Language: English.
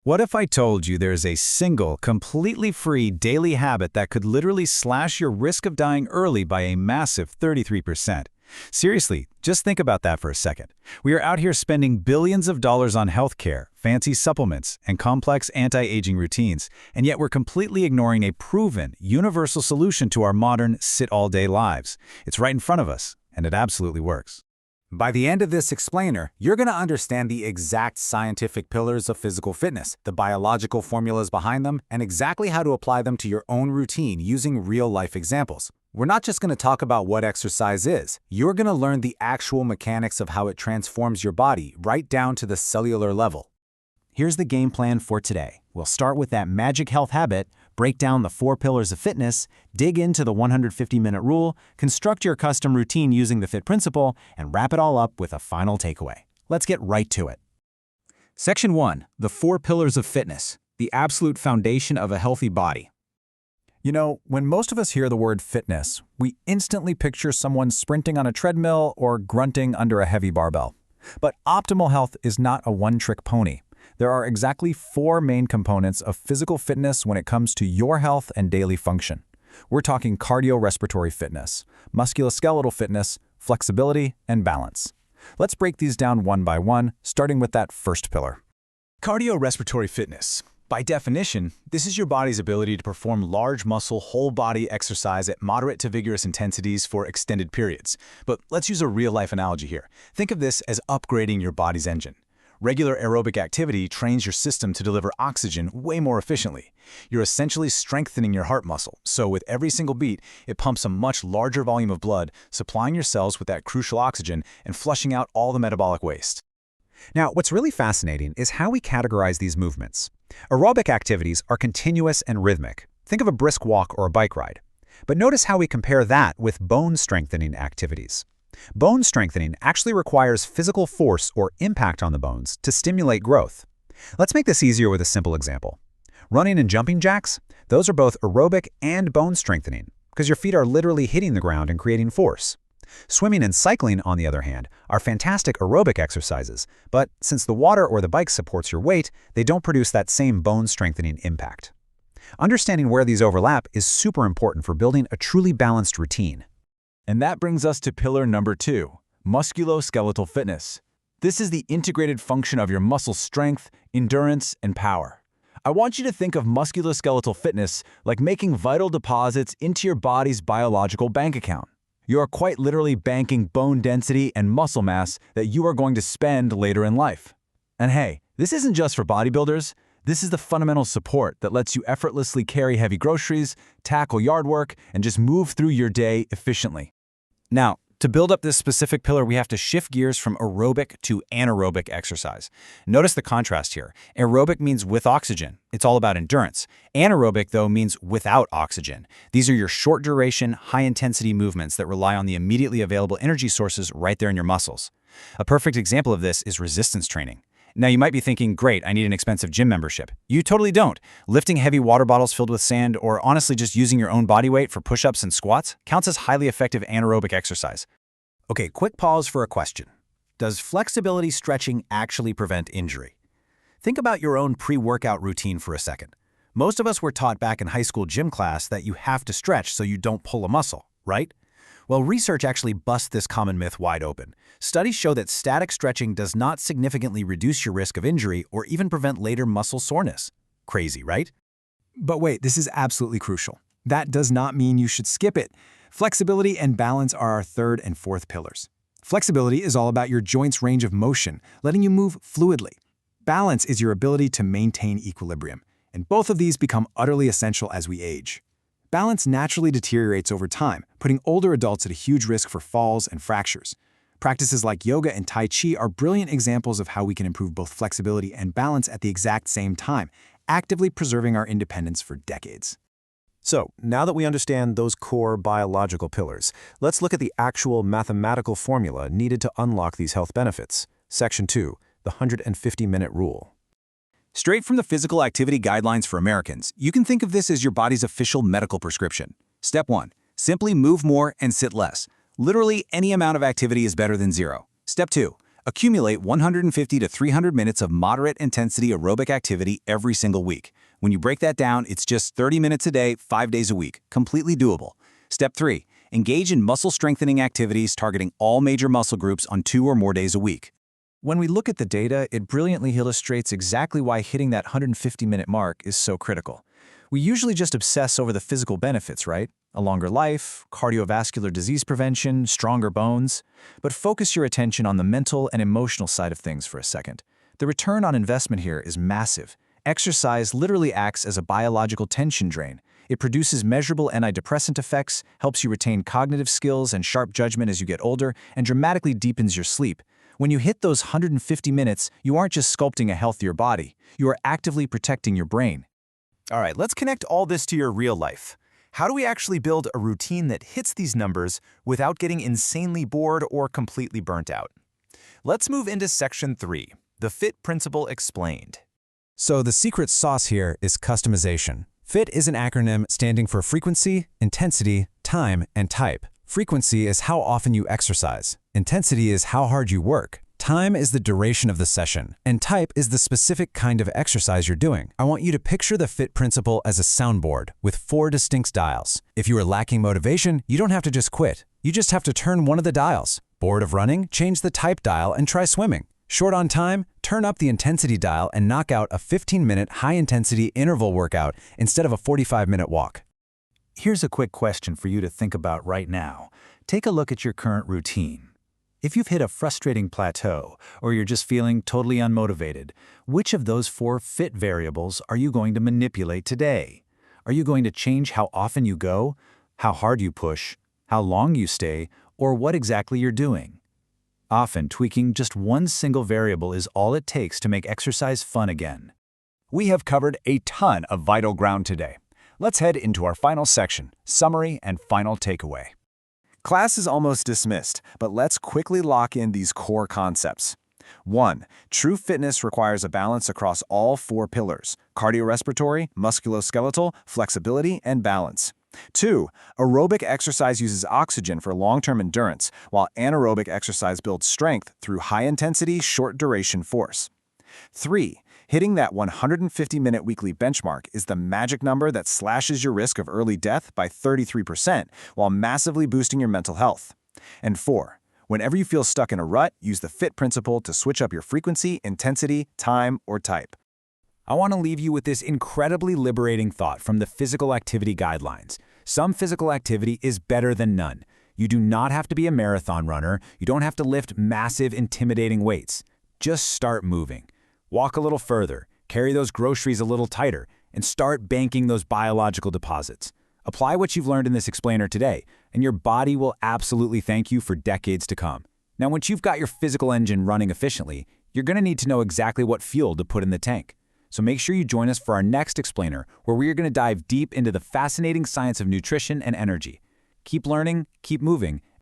What if I told you there's a single, completely free daily habit that could literally slash your risk of dying early by a massive 33%? Seriously, just think about that for a second. We are out here spending billions of dollars on healthcare, fancy supplements, and complex anti-aging routines, and yet we're completely ignoring a proven, universal solution to our modern sit-all-day lives. It's right in front of us, and it absolutely works. By the end of this explainer, you're going to understand the exact scientific pillars of physical fitness, the biological formulas behind them, and exactly how to apply them to your own routine using real-life examples. We're not just going to talk about what exercise is. You're going to learn the actual mechanics of how it transforms your body right down to the cellular level. Here's the game plan for today. We'll start with that magic health habit, break down the 4 pillars of fitness, dig into the 150-minute rule, construct your custom routine using the FITT principle, and wrap it all up with a final takeaway. Let's get right to it. Section 1. The 4 pillars of fitness, the absolute foundation of a healthy body. You know, when most of us hear the word fitness, we instantly picture someone sprinting on a treadmill or grunting under a heavy barbell. But optimal health is not a one-trick pony. There are exactly 4 main components of physical fitness when it comes to your health and daily function. We're talking cardiorespiratory fitness, musculoskeletal fitness, flexibility, and balance. Let's break these down one by one, starting with that first pillar. Cardiorespiratory fitness. By definition, this is your body's ability to perform large muscle, whole-body exercise at moderate to vigorous intensities for extended periods. But let's use a real-life analogy here. Think of this as upgrading your body's engine. Regular aerobic activity trains your system to deliver oxygen way more efficiently. You're essentially strengthening your heart muscle, so with every single beat, it pumps a much larger volume of blood, supplying your cells with that crucial oxygen and flushing out all the metabolic waste. Now, what's really fascinating is how we categorize these movements. Aerobic activities are continuous and rhythmic. Think of a brisk walk or a bike ride. But notice how we compare that with bone-strengthening activities. Bone strengthening actually requires physical force or impact on the bones to stimulate growth. Let's make this easier with a simple example. Running and jumping jacks, those are both aerobic and bone strengthening because your feet are literally hitting the ground and creating force. Swimming and cycling, on the other hand, are fantastic aerobic exercises, but since the water or the bike supports your weight, they don't produce that same bone-strengthening impact. Understanding where these overlap is super important for building a truly balanced routine. And that brings us to pillar number 2, musculoskeletal fitness. This is the integrated function of your muscle strength, endurance, and power. I want you to think of musculoskeletal fitness like making vital deposits into your body's biological bank account. You are quite literally banking bone density and muscle mass that you are going to spend later in life. And hey, this isn't just for bodybuilders. This is the fundamental support that lets you effortlessly carry heavy groceries, tackle yard work, and just move through your day efficiently. Now, to build up this specific pillar, we have to shift gears from aerobic to anaerobic exercise. Notice the contrast here. Aerobic means with oxygen. It's all about endurance. Anaerobic, though, means without oxygen. These are your short-duration, high-intensity movements that rely on the immediately available energy sources right there in your muscles. A perfect example of this is resistance training. Now, you might be thinking, great, I need an expensive gym membership. You totally don't. Lifting heavy water bottles filled with sand, or honestly just using your own body weight for push-ups and squats, counts as highly effective anaerobic exercise. Okay, quick pause for a question. Does flexibility stretching actually prevent injury? Think about your own pre-workout routine for a second. Most of us were taught back in high school gym class that you have to stretch so you don't pull a muscle, right? Well, research actually busts this common myth wide open. Studies show that static stretching does not significantly reduce your risk of injury or even prevent later muscle soreness. Crazy, right? But wait, this is absolutely crucial. That does not mean you should skip it. Flexibility and balance are our 3rd and 4th pillars. Flexibility is all about your joints' range of motion, letting you move fluidly. Balance is your ability to maintain equilibrium, and both of these become utterly essential as we age. Balance naturally deteriorates over time, putting older adults at a huge risk for falls and fractures. Practices like yoga and Tai Chi are brilliant examples of how we can improve both flexibility and balance at the exact same time, actively preserving our independence for decades. So, now that we understand those core biological pillars, let's look at the actual mathematical formula needed to unlock these health benefits. Section 2, the 150-minute rule. Straight from the Physical Activity Guidelines for Americans, you can think of this as your body's official medical prescription. Step 1. Simply move more and sit less. Literally any amount of activity is better than zero. Step 2. Accumulate 150 to 300 minutes of moderate intensity aerobic activity every single week. When you break that down, it's just 30 minutes a day, 5 days a week. Completely doable. Step 3. Engage in muscle strengthening activities targeting all major muscle groups on 2 or more days a week. When we look at the data, it brilliantly illustrates exactly why hitting that 150-minute mark is so critical. We usually just obsess over the physical benefits, right? A longer life, cardiovascular disease prevention, stronger bones. But focus your attention on the mental and emotional side of things for a second. The return on investment here is massive. Exercise literally acts as a biological tension drain. It produces measurable antidepressant effects, helps you retain cognitive skills and sharp judgment as you get older, and dramatically deepens your sleep. When you hit those 150 minutes, you aren't just sculpting a healthier body. You are actively protecting your brain. All right, let's connect all this to your real life. How do we actually build a routine that hits these numbers without getting insanely bored or completely burnt out? Let's move into Section 3, the FITT Principle Explained. So the secret sauce here is customization. FITT is an acronym standing for frequency, intensity, time, and type. Frequency is how often you exercise. Intensity is how hard you work. Time is the duration of the session, and type is the specific kind of exercise you're doing. I want you to picture the FITT principle as a soundboard with 4 distinct dials. If you are lacking motivation, you don't have to just quit. You just have to turn one of the dials. Bored of running? Change the type dial and try swimming. Short on time? Turn up the intensity dial and knock out a 15-minute high-intensity interval workout instead of a 45-minute walk. Here's a quick question for you to think about right now. Take a look at your current routine. If you've hit a frustrating plateau, or you're just feeling totally unmotivated, which of those 4 FITT variables are you going to manipulate today? Are you going to change how often you go, how hard you push, how long you stay, or what exactly you're doing? Often, tweaking just one single variable is all it takes to make exercise fun again. We have covered a ton of vital ground today. Let's head into our final section, summary and final takeaway. Class is almost dismissed, but let's quickly lock in these core concepts. 1. True fitness requires a balance across all 4 pillars: cardiorespiratory, musculoskeletal, flexibility, and balance. 2. Aerobic exercise uses oxygen for long-term endurance, while anaerobic exercise builds strength through high-intensity, short-duration force. 3. Hitting that 150-minute weekly benchmark is the magic number that slashes your risk of early death by 33% while massively boosting your mental health. And 4. Whenever you feel stuck in a rut, use the FITT principle to switch up your frequency, intensity, time, or type. I want to leave you with this incredibly liberating thought from the Physical Activity Guidelines. Some physical activity is better than none. You do not have to be a marathon runner. You don't have to lift massive, intimidating weights. Just start moving. Walk a little further, carry those groceries a little tighter, and start banking those biological deposits. Apply what you've learned in this explainer today, and your body will absolutely thank you for decades to come. Now, once you've got your physical engine running efficiently, you're going to need to know exactly what fuel to put in the tank. So make sure you join us for our next explainer, where we are going to dive deep into the fascinating science of nutrition and energy. Keep learning, keep moving,